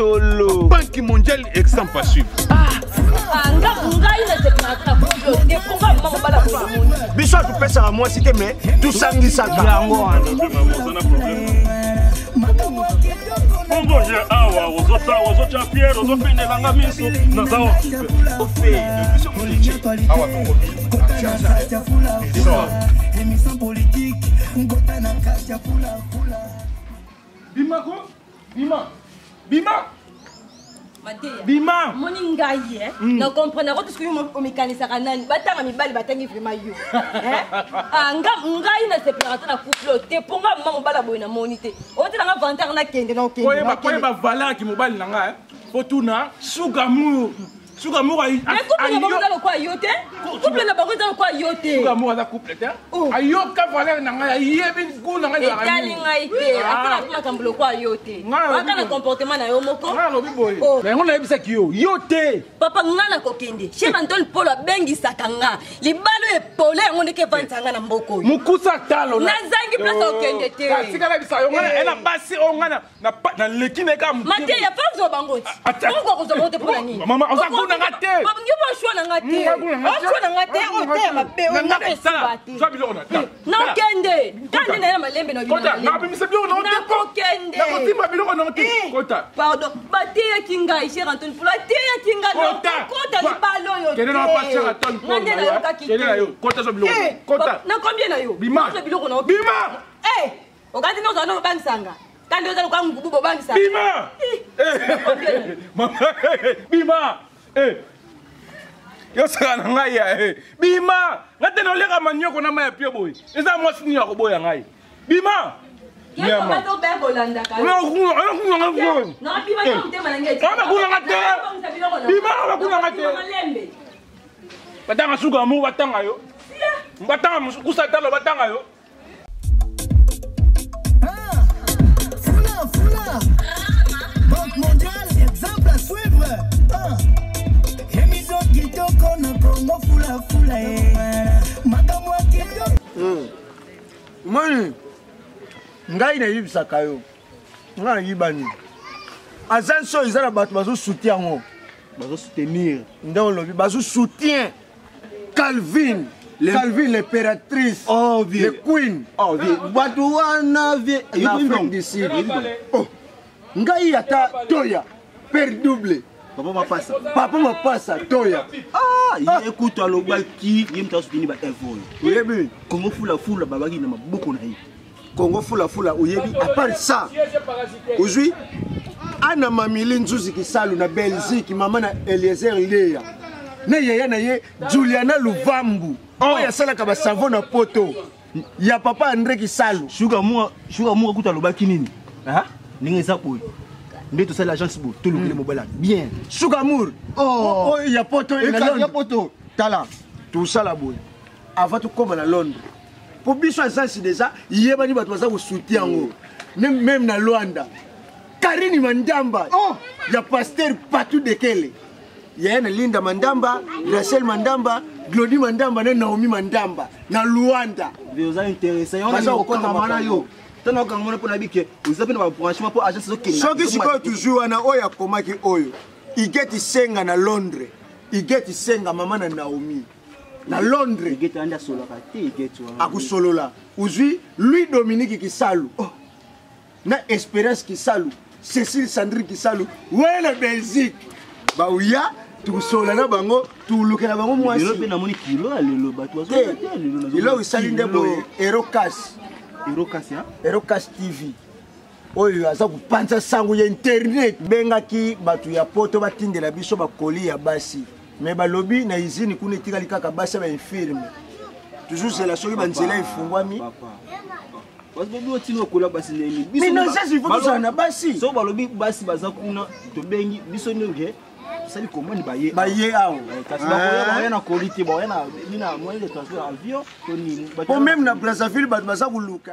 Solo. Banque mondiale, exemple à suivre. Biso tu pesa à moi si tu mais tout sangi ça. Bima ko? Bima. Bima. Moni ngai na comprendre ko tusko yo mekanisa kanani batanga mibali batangi vraiment yo ngai na séparation na couple te ponga mama bala boy na monité o te nga vantar na kende na okende ko ba vala ki mobali na nga fotuna sugamu ay couple na bango kwa yote couple na bango kwa yote sugamu za couple te ayoka vala na nga yebi kuna nga na etali ngai te akana makambulo kwa yote akana comportement na yo moko ngalo biboy mais ngona yebisa ki yote papa ngana kokende Cheikh Antoine Polo bengi sakanga libalo epole ngone ke vantanga na mboko mukusa talo na zangi place okende te kasika na bisa yo ngana ena basi o ngana na lekine ka mu mate ya fa zo bango ngo ko zo mote pona nini mama ozakuna ngate papa ngibo shona ngate shona ngate o te mabe o ngate sabati so biloko na okende kande na malembe na kota na bimise biloko na na kokende na kotima biloko na kote kota pardon batia kinga Cheikh Antoine Polo batia kinga kota libalo yo kende na pa Cheikh Antoine Polo kende na yo kota so biloko kota na combien na yo bima biloko na bima okati no zano bangsanga kande ozalo kwa ngubu bobangisa bima mama bima yo saka na ngai ya bima ngate no leka manyoko na maya pio boy eza mwasi ni yakoboya ngai bima nyama to be bolanda ka no kuna bima to mtema na ngeti kama kuna ngate bima kuna ngate batanga suga mu batanga yo batanga kusatalo batanga yo Banque mondiale, exemple à suivre. Émission Kitoko na Congo fula makamwa Kitoko. Mani ngai na yibisaka yo ngai na yibani azanso izala bato bazo soutien ngo bazo soutenir ndao lobi bazo soutien Calvin l'impératrice le queen bato wana vie l'Afrique du Sud ngai ata toya per double papa mapasa toya écoute alobaki yemta soutenu ba evoy oyebi Congo fula babaki na maboko na ye Congo fula oyebi à part ça aujourd'hui ana mamili nzuzi kisalu na Belgique mama na Eliezer Leya na yaya na ye Juliana Luvambu oya sala ka ba savon na poto ya papa André Kisalu sugar moi kuta alobaki nini ninga za boy ndeto sala agence bo to lokele mobala bien Sugar Mour ya poto ya poto tala tout ça la boy avant tout comme na Londres pour biso agence déjà yebani bato baza ko soutien ngo même na Luanda Karini Mandamba ya pasteur Patou Dekele ya na Linda Mandamba Rachel Mandamba Glody Mandamba na Naomi Mandamba na Luanda vous intéressé on ko na mana yo tana ko ngona pona bike uzape na branchement pour agence okenya soki siko toujours na oya komaki oyo igeti senga na Londres igeti senga mama na Naomi na Londres igeti anda solo ka te igeti wa akusolola uzwi lui Dominique Kisalu na Espérance Kisalu Cécile Sandrine Kisalu wena Belgique ba uya tukusola na bango tulukela bango mwasi lelo pe na moni kilo alelo bato wazo lelo isali ndebo Erocas TV oyo aza kupanza sango ya internet bengaki bato ya poto batindela biso bakoli ya basi mais balobi na izini kuna etikali kaka basi ba infirme toujours c'est la soki banzela ifungwami mais non ça il faut que ça na basi so balobi basi baza kuna to bengi biso nenge sali commande baye awo kasi ba na qualité ba na nina moyen de transport avion to ni po même na Brazzaville bato baza kuluka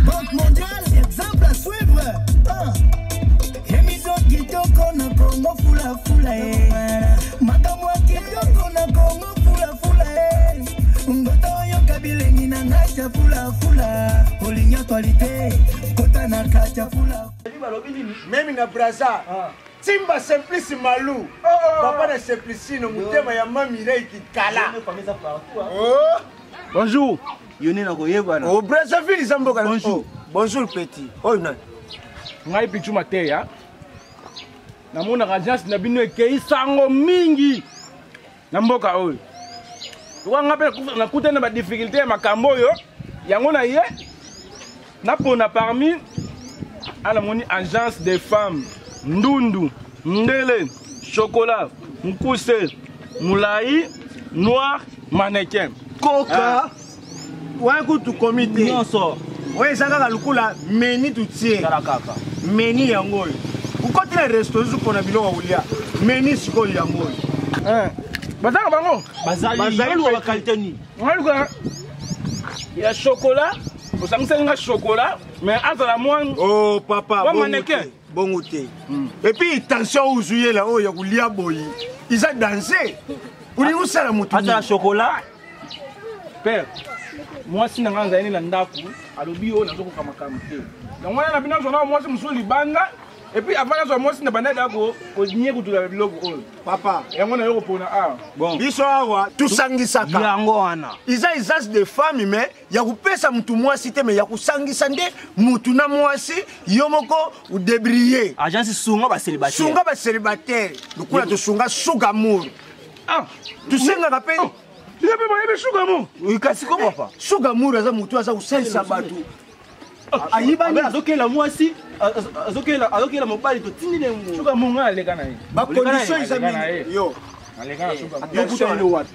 Banque mondiale, exemple à suivre. Émission Kitoko na Congo fula makamwa Kitoko na Congo fula ngoto yo kabilengi na ngacha fula olinyo twalite kota na kacha fula. Même na Braza. Timba Simplice Malou. Papa de Simplicino, mutema ya mami Rei Kikala. Bonjour. Yoni na koyeba na. Oh Brazzaville Zamboka. Bonjour. Bonjour petit. Oh non. Ngai pichu mateya. Na mona agence na bino ekei sango mingi. Na mboka oyo. Tuwa ngape na kutana ba difficulté ya makambo yo. Yango na ye. Na pona parmi ala moni agence des femmes. Ndundu, Ndele, Chocolat, Mkuse, Moulaï, Noir, Mannequin. Coca. Ouais, tu comité. Non so. Ouais, ça va lukula meni tu tie. Kaka. Meni yango. Ukoti na resto zuko na biloko ulia. Meni siko yango. Bazanga bango. Bazali wa qualité ni. Ngaluka. Ya chocolat, osangisa nga chocolat, mais azala moins. Oh papa, bon mannequin. Bon goûter. Et puis tension où jouer là, oh ya kulia boyi. Ils ont dansé. Uli usala mutu. Ata chocolat. Père, moi si na nganza ni na ndaku, alobi o nazo ko kama te. Donc moi na bina zona moi si musuli banga. Et puis avant ça moi si na banda dako, ko dinye kutula biloko o. Papa, yango na yoko pona a. Bon. Biso awa tusangisaka. Yango wana. Iza isas de femmes mais ya kupesa mtu mwasi te mais ya kusangisa nde mutu na mwasi yomoko u débrier. Agence sunga ba célibataire. Sunga ba célibataire. Lukula to sunga suga mur. Ah, tu senga kape. Tu sais pas yebe suga mo. Ukasi ko papa. Suga mur aza mutu aza usensa batu. Ayiba ni azokela mwasi, azokela mobali to tinile mu. Suga mo ngale kana yi. Ba condition isa mini. Yo. Alekana suga. Yukuta ni wat.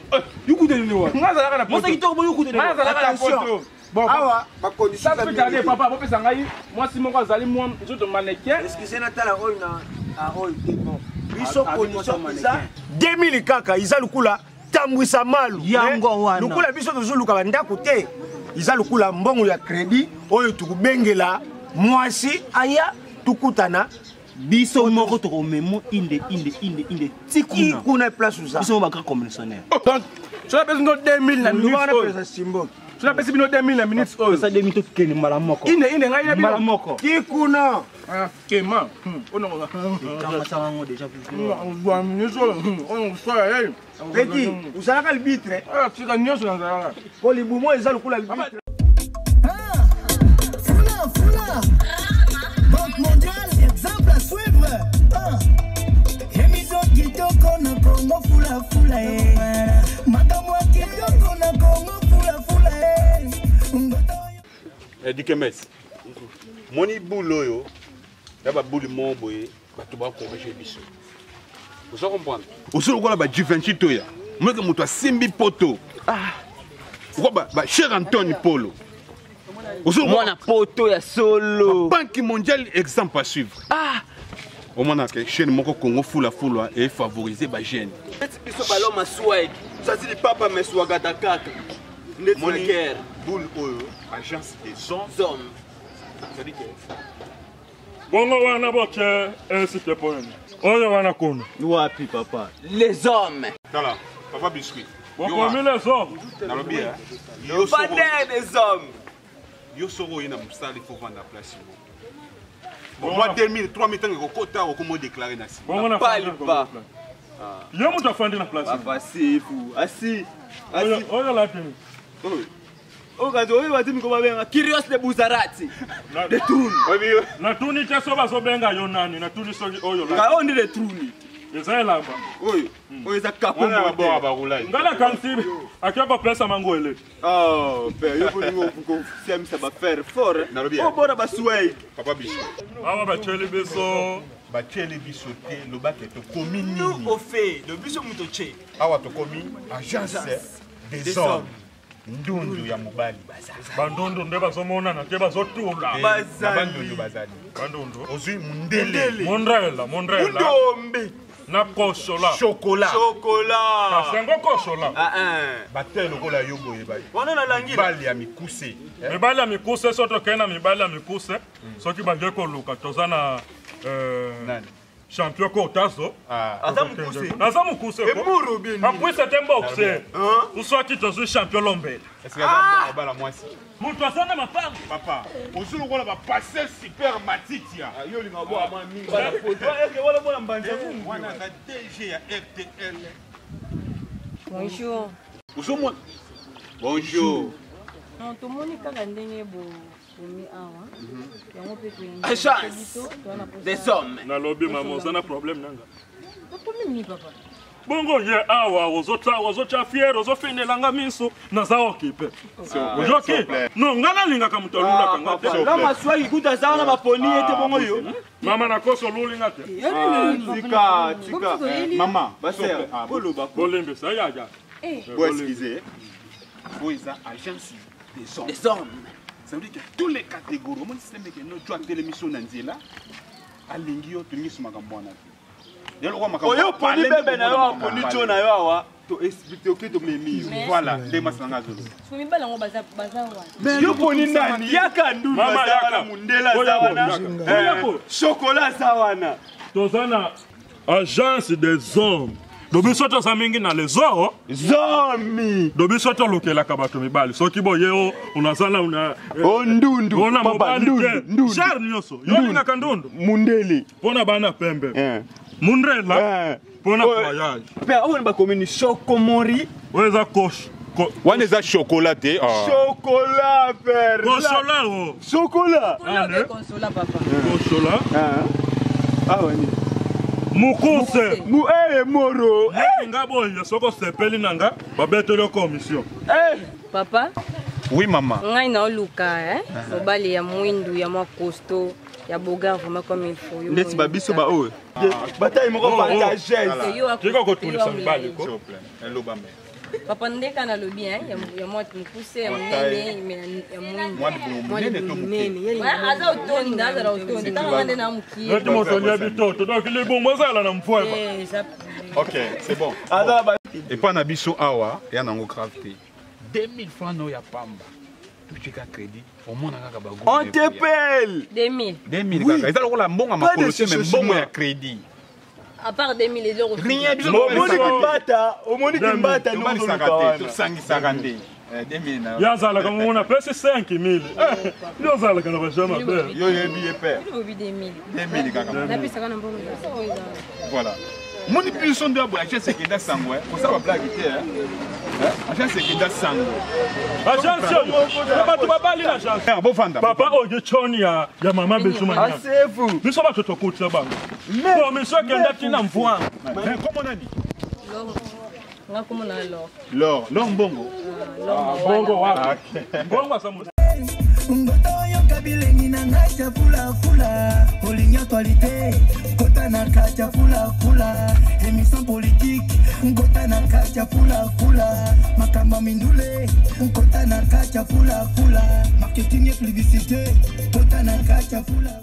Yukuta ni wat. Ngaza kana Mosa kitoko bo yukuta ni. Ngaza kana poto. Bon, awa ba condition ça peut aller papa, bo pesa ngai. Moi si moko azali moi nzoto mannequin. Excusez na tala oyo na a oyo te bon. Biso condition isa 2000 kaka iza lukula tambwisa malu. Yango wana. Lukula biso tozuluka bandako te. Iza lukula mbongo ya crédit oyo tukubengela mwasi aya tukutana biso moko to memo inde tikuna. Kuna place uza. Biso ba grand commissionnaire. Donc, tu as besoin de 2000 na minute. Tu as besoin de 2000 na minute. Ça 2000 to keni mala moko. Inde ngai na mala moko. Kikuna. Ah, kema. Ono kama ça ngo déjà plus. Bon, nous on soit eh. Petit, uzalaka libitre. Ah, tu as nyoso na zala. Ko libumo eza lukula libitre. Fula. Banque mondiale, exemple à suivre. Émission kitoko na Congo fula makamwa kitoko na Congo fula Dikemes. Moni bouloyo. Yaba bouli mon boye, bato ba ko chez biso. Vous comprenez? Aussi le gars ba Juventus toya. Moi que muto simbi poto. Ah. Quoi ba cher Antonio Polo. Moi na poto ya solo. Banque mondiale exemple à suivre. Ah. Au moins que chaîne moko Congo fula et favoriser ba jeune. Biso balo maswag. Ça c'est le papa meswaga dakaka. Net guerre. Boule oyo agence des hommes. C'est-à-dire que bongo wana boke s'il te plaît. Oyo wana kono. Wapi papa? Les hommes. Voilà, papa biscuit. Bon comme les hommes. Dans le bien. Pas des hommes. Yo soro ina musali faut vendre la place. Bon moi 2000 3000 ans ko kota ko mo déclarer na si. Bongo na pas. Yo mo tafandi na place. Papa c'est fou. Assis. Oyo la tini. Oh gazo oyo batimi ko babenga Curious de Buzarati. De Truni. Na Truni te so bazo benga yo nani na Truni so oyo la. Ka on de Truni. Ezala ba. Oyo za kapo na ba ba roulay. Ngala kansibi akaba place mango ele. Oh, père, yo polingo ko siam ça va faire fort. Oh bora ba sway. Papa biso. Awa ba cheli beso. Ba cheli biso te lo ba ke to komi nini. Nous au fait, le biso muto che. Awa to komi agence des hommes. Ndundu ya mobali bazali. Bandundu nde bazomona na te bazotula. Bandundu bazali. Bandundu. Ozui mundele. Mondrela. Ndombe. Na kosola. Chocolat. Sengo kosola. Batel lokola yobo yebali. Wana na langi. Bali ya mikuse. Mibali ya mikuse soto kena mibali ya mikuse. Soki banje ko luka tozana nani? champion ko tazo. Aza mukuse. Naza mukuse ko. Emuro bien. Après c'était un boxeur. Ou soit qui te champion lombel. Est-ce que ça va la moitié? Mon toison na ma part. Papa, aussi le va passer super matitia. Yo linga bo ama mingi. Est-ce que wala bona mbanja mungu? Wana ka DG ya RTL. Bonjour. Bonjour. Non, tout le monde est quand même A chance. Des hommes. Na lobby maman, ça na problème nanga. Pas problème ni papa. Bongo ye awa ozocha fier ozofinelanga miso naza okipe. Ojoki. Non ngana linga kamutolula kanga te. Na maswa ikuta sawa na baponi ete bongo yo. Mama na koso lulinga te. Tika. Maman, baser. Bolembe ça ya ya. Vous excusez. Vous êtes agence des hommes. Des hommes. Ça veut dire que tous les catégories, au moins si c'est que nous jouons à télévision Nanzela, à l'ingio, tu n'es pas comme moi. Oyo poni bebe na yo poni cho na yo awa to expliquer o que to memi. Voilà, des masanga zolo. So mi bala ngo baza wa. Yo poni nani yaka ndu baza mundela zawana. Chocolat zawana. Tozana agence des hommes. Dobi soto sa mingi na les hommes. Zomi. Dobi soto lokela kabato mibali. Soki boye o unazala una ondundu. Ona Papa ndundu. Jar nyoso. Yo linga kandundu. Mundeli. Pona bana pembe. Mundrela. Pona voyage. Père, on va communiquer chokomori. Weza kosh. On est à chocolaté. Chocolat, père. Chocolat o. Chocolat. Consola papa. Chocolat. Ah ouais. Mukuse. Moro. Ngabo yesoko sepeli nanga babetelo commission. Papa. Oui maman. Ngai na oluka obali ya mwindu ya mwa costo ya boga vraiment comme il faut. Ndeti babiso ba o. Bataille moko partager. Kiko ko tulisa mbali ko. S'il vous plaît. Hello bambe. Papa ndeka na lobi ya mwa mukuse ya mnene ya mwindu. Mwana Aza utoni ndaza utoni. Tanga ngende na mkie. Nati motonya bitoto donc les bons mazala na mfwa. Ok, c'est bon. Et pas nabiso awa ya nango crafté. 2000 francs no ya pamba. Tu chika crédit. Au moins kaka bago. On t'appelle. 2000. 2000 kaka. Eza lokola mbonga makolosi mais mbongo ya crédit. À part 2000 les euros. Rien biso omoni kimbata no sakate. 550. 2000 na. Ya zala kama mona pesa 5000. Yo zala kana bajama be. Yo yebi père. Yo 2000. 2000 kaka. Na pesa kana mbongo. Voilà. Moni pilson de bois agence sekenda sango pour ça va blague té agence sekenda sango agence batu babali na agence bo fanda papa oje choni ya mama besuma nyama asefu biso ba toto kutsa bango pour monsieur kenda tina mvua comment nani ngakumona lor mbongo bongo wa bongo samu Ngoto yoka bilengi na ngacha fula fula Olingi actualité Kota na kacha fula fula Émission politique Ngota na kacha fula fula Makamba mindule Kota na kacha fula fula Marketing et publicité Kota na kacha fula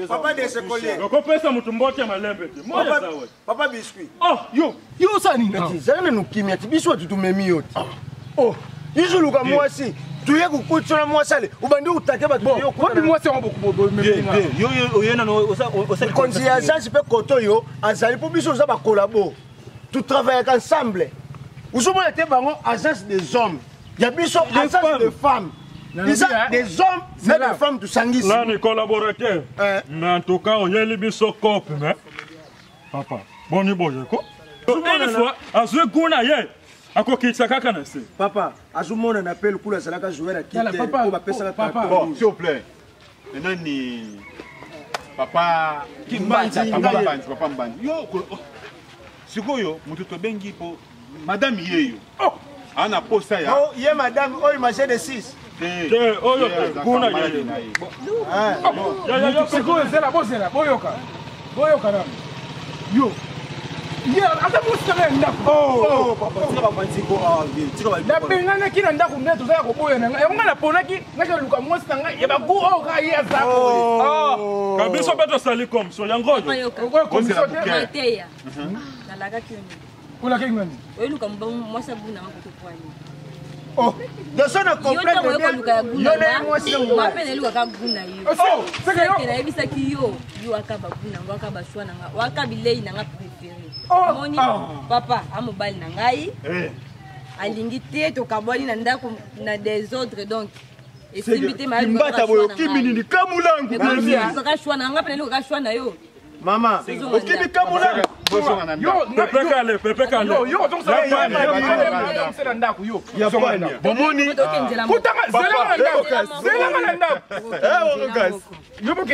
Papa de ce collier. Pesa mtu mbote malembe. Moja sawa. Papa biscuit. Oh, yo sani ngati. Zana nukimia tibiswa tutumemi yote. Oh, izo luka mwasi. Tuye kukutsona mwasale. Ubandi utake ba tuyo. Wapi mwasi wabo kubobo memi. Yo oyena no osa conscience pe koto yo azali po biso za ba collabo. Tu travailles ensemble. Uzomona te bango agence des hommes. Ya biso agence de femmes. Des hommes et des femmes du Sangis. Là, les collaborateurs. Mais en tout cas, on y a les bisous copes, mais. Papa, bon, il y a quoi? Une fois, à ce qu'on a hier, à quoi qu'il s'est cacassé. Papa, à ce moment on appelle pour la salaka jouer à qui? Papa, bon, s'il vous plaît. Maintenant, ni. Papa. Kimbanja. Papa Mbandi. Yo, sikoyo, mututo bengi po. Madame Yeyo. Oh! Ana posa ya. Oh, yé madame, oh, il m'a de 6. Oh, yo, kuna yeye. Yo, sikoyo zela bozela, boyoka. Boyoka na. Yo. Yeah, ata musika ndako. Oh, papa, tika bantiko tika ba. Na pengana kina ndako mnetu za koboya na. Yango na ponaki, ngaka luka mwasi tanga yeba ku o ka ye zako. Oh. Kabiso beto sali comme so yangojo. Ko komisio te mateya. Na laga kioni. Kula kingani. Oyo luka mbongo mwasa buna mako kwani. Oh, de son à comprendre yo na moi c'est moi. Mapene luka kaguna yo. Oh, c'est que yo. Na yebisa ki yo akaba kuna ngo akaba shwana nga. Wakabilei na nga préféré. Moni papa amobali na ngai. Alingi te to kabwali na ndako na des autres donc. Et si bité ma mbata boyo kiminini kamulangu. Luka shwana nga pene luka shwana yo. Mama, okibi kamulangu. Pepe kale. Yo, donc ça c'est la ndako yo. Ya bwana. Bomoni. Kutanga zela ndako. Yo boke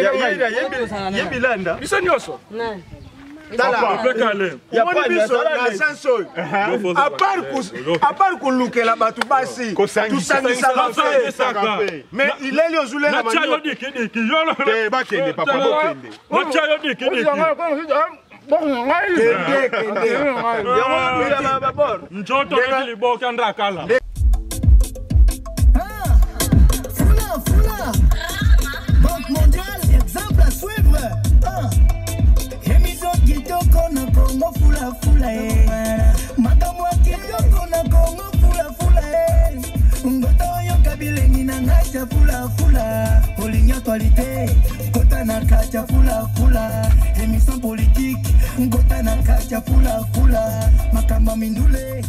Yebilanda. Biso nyoso. Nani? Pepe kale. Ya bwana na sanso. À part kulukela batu basi. Tusangisa kafe. Mais il est yozule na chayo diki yolo. Te bakende papa bakende. Na chayo diki. Njoto liboka ndakala. Fula. Banque mondiale, exemple à suivre. Émission kitoko na Congo fula. Makamwa kitoko na Congo fula. Ngoto yo kabilengi na ngacha fula. Olinyo actualité, kota na kacha fula. Émission politique, ngota na kacha fula. Makamba mindule.